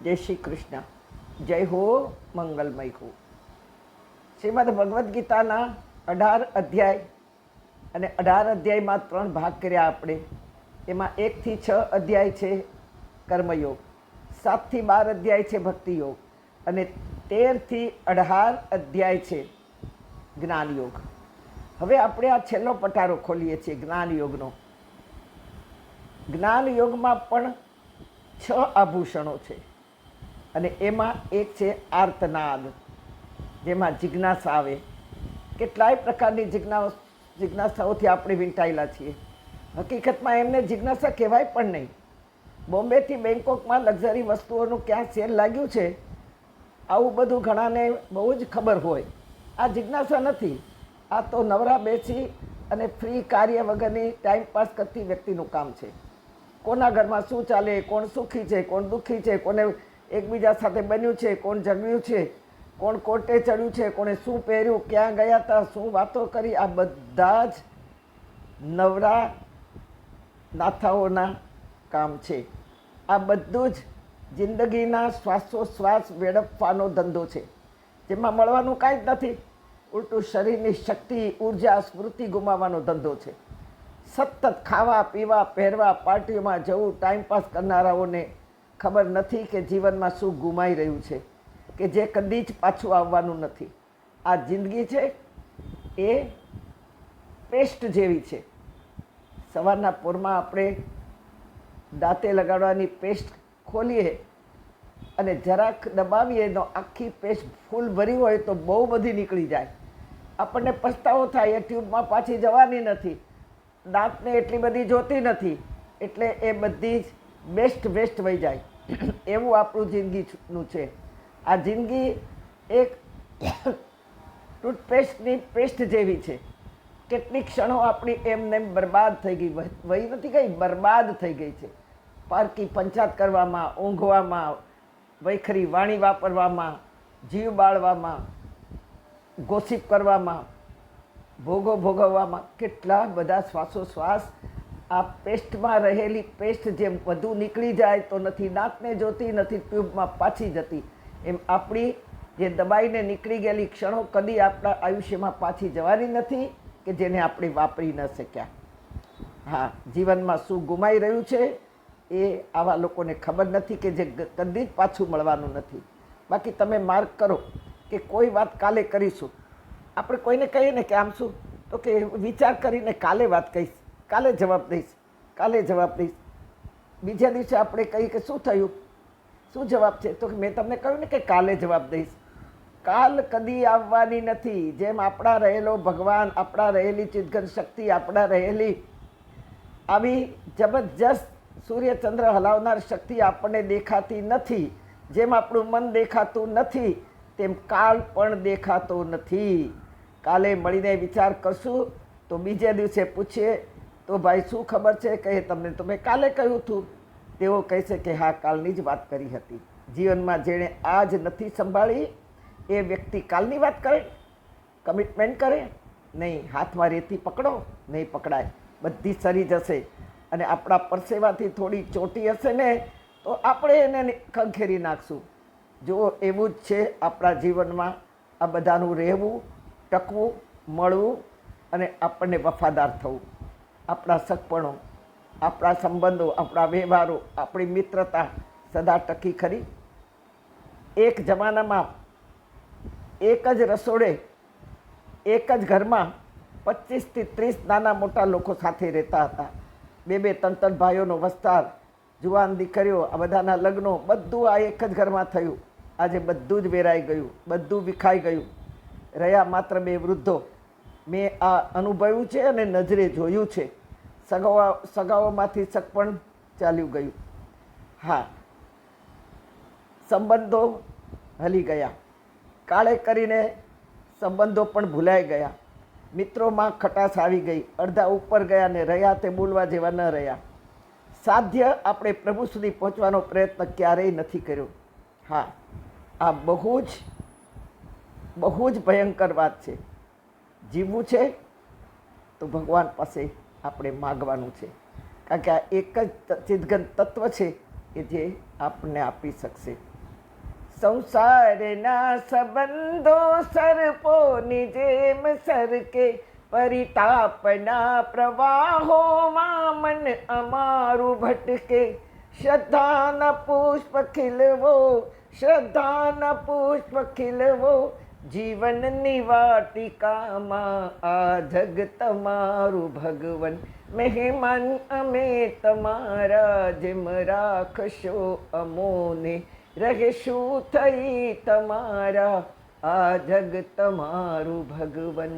જય શ્રી કૃષ્ણ. જય હો, મંગલમય હો. શ્રીમદ ભગવદ્ ગીતાના 18 અધ્યાય અને 18 અધ્યાયમાં 3 ભાગ કર્યા આપણે. એમાં 1 થી 6 અધ્યાય છે કર્મયોગ, 7 થી 12 અધ્યાય છે ભક્તિયોગ અને 13 થી 18 અધ્યાય છે જ્ઞાનયોગ. હવે આપણે આ છેલ્લો પટારો ખોલીએ છીએ જ્ઞાનયોગનો. જ્ઞાનયોગમાં પણ 6 આભૂષણો છે અને એમાં એક છે આર્તનાદ, જેમાં જિજ્ઞાસા આવે. કેટલાય પ્રકારની જિજ્ઞાસાઓથી આપણે વીંટાયેલા છીએ. હકીકતમાં એમને જિજ્ઞાસા કહેવાય પણ નહીં. બોમ્બેથી બેંકોકમાં લક્ઝરી વસ્તુઓનું ક્યાં સેલ લાગ્યું છે, આવું બધું ઘણાને બહુ જ ખબર હોય. આ જિજ્ઞાસા નથી, આ તો નવરા બેસી અને ફ્રી કાર્ય વગરની ટાઈમપાસ કરતી વ્યક્તિનું કામ છે. કોના ઘરમાં શું ચાલે, કોણ સુખી છે, કોણ દુઃખી છે, કોને એકબીજા સાથે બન્યું છે, કોણ ઝઘડ્યું છે, કોણ કોર્ટે ચડ્યું છે, કોણે શું પહેર્યું, ક્યાં ગયા હતા, શું વાતો કરી, આ બધા જ નવરા નાથાઓના કામ છે. આ બધું જ જિંદગીના શ્વાસોશ્વાસ વેડફવાનો ધંધો છે, જેમાં મળવાનું કાંઈ જ નથી. ઉલટું શરીરની શક્તિ, ઉર્જા, સ્મૃતિ ગુમાવવાનો ધંધો છે. સતત ખાવા પીવા, પહેરવા, પાર્ટીઓમાં જવું, ટાઈમપાસ કરનારાઓને ખબર નથી કે જીવનમાં શું ગુમાઈ રહ્યું છે, કે જે કદી જ પાછું આવવાનું નથી. આ જિંદગી છે એ પેસ્ટ જેવી છે. સવારના પોરમાં આપણે દાંતે લગાડવાની પેસ્ટ ખોલીએ અને જરાક દબાવીએ તો આખી પેસ્ટ ફૂલ ભરી હોય તો બહુ બધી નીકળી જાય. આપણને પસ્તાવો થાય, એ ટ્યુબમાં પાછી જવાની નથી, દાંતને એટલી બધી જોતી નથી, એટલે એ બધી જ બેસ્ટ વેસ્ટ વહી જાય. એવું આપણું જિંદગીનું છે. આ જિંદગી એક ટૂથપેસ્ટની પેસ્ટ જેવી છે. કેટલીક ક્ષણો આપણી એમને બરબાદ થઈ ગઈ, વહી નથી ગઈ, બરબાદ થઈ ગઈ છે. પારકી પંચાત કરવામાં, ઊંઘવામાં, વૈખરી વાણી વાપરવામાં, જીવ બાળવામાં, ગોસિપ કરવામાં, ભોગો ભોગવવામાં, કેટલા બધા શ્વાસોશ્વાસ આ પેસ્ટમાં રહેલી પેસ્ટ જેમ વધુ નીકળી જાય તો નથી દાંતને જોતી, નથી ટ્યુબમાં પાછી જતી, એમ આપણી જે દબાઈને નીકળી ગયેલી ક્ષણો કદી આપણા આયુષ્યમાં પાછી જવાની નથી, કે જેને આપણે વાપરી ન શક્યા. હા, જીવનમાં શું ગુમાઈ રહ્યું છે એ આવા લોકોને ખબર નથી, કે જે કદી જ પાછું મળવાનું નથી. બાકી તમે માર્ક કરો કે કોઈ વાત કાલે કરીશું, આપણે કોઈને કહીએ ને કે આમ શું, તો કે વિચાર કરીને કાલે વાત કહીશ, કાલે જવાબ દઈશ, કાલે જવાબ દઈશ. બીજા દિવસે આપણે કહીએ કે શું થયું, શું જવાબ છે, તો મેં તમને કહ્યું ને કે કાલે જવાબ દઈશ. કાલ કદી આવવાની નથી. જેમ આપણા રહેલો ભગવાન, આપણા રહેલી ચિદઘન શક્તિ, આપણા રહેલી આવી જબરજસ્ત સૂર્યચંદ્ર હલાવનાર શક્તિ આપણને દેખાતી નથી, જેમ આપણું મન દેખાતું નથી, તેમ કાલ પણ દેખાતો નથી. કાલે મળીને વિચાર કરશું તો બીજે દિવસે પૂછીએ તો ભાઈ શું ખબર છે, કહે તમને તો મેં કાલે કહ્યું હતું. તેઓ કહેશે કે હા, કાલની જ વાત કરી હતી. જીવનમાં જેણે આજ નથી સંભાળી એ વ્યક્તિ કાલની વાત કરે, કમિટમેન્ટ કરે નહીં. હાથમાં રેતી પકડો, નહીં પકડાય, બધી સરી જશે. અને આપણા પરસેવાથી થોડી ચોટી હશે ને તો આપણે એને ખંખેરી નાખશું. જો એવું જ છે આપણા જીવનમાં, આ બધાનું રહેવું, ટકવું, મળવું અને આપણને વફાદાર થવું. આપણા સગપણો, આપણા સંબંધો, આપણા વ્યવહારો, આપણી મિત્રતા સદા ટકી ખરી. એક જમાનામાં એક જ રસોડે, એક જ ઘરમાં 25 થી 30 નાના મોટા લોકો સાથે રહેતા હતા. 2-3 ભાઈઓનો વસ્તાર, જુવાન દીકરીઓ, આ બધાના લગ્નો, બધું આ એક જ ઘરમાં થયું. આજે બધું જ વેરાઈ ગયું, બધું વિખાઈ ગયું. રહ્યા માત્ર 2 વૃદ્ધો. મેં આ અનુભવ્યું છે અને નજરે જોયું છે. સગાઓમાંથી સગપણ ચાલ્યું ગયું. હા, સંબંધો હલી ગયા. કાળે કરીને સંબંધો પણ ભૂલાઈ ગયા. મિત્રોમાં ખટાશ આવી ગઈ. અડધા ઉપર ગયા ને રહ્યા તે બોલવા જેવા ન રહ્યા. સાધ્ય આપણે પ્રભુ સુધી પહોંચવાનો પ્રયત્ન ક્યારેય નથી કર્યો. હા, આ બહુ જ ભયંકર વાત છે. જીવવું છે તો ભગવાન પાસે આપણે માગવાનું છે, કારણ કે આ એક જ ચિદઘન તત્વ છે કે જે આપને આપી શકશે. સંસારના સંબંધો સર્પોની જેમ સરકે, પરિતાપના પ્રવાહોમાં મન અમારું ભટકે. શ્રદ્ધાના પુષ્પ ખીલવો, શ્રદ્ધાના પુષ્પ ખીલવો, જીવનની વાટિકામાં આ જગ તમારું ભગવન. મહેમાન અમે તમારા, જેમ રાખશો અમોને, રહેશું થઈ તમારા, આ જગ તમારું ભગવન.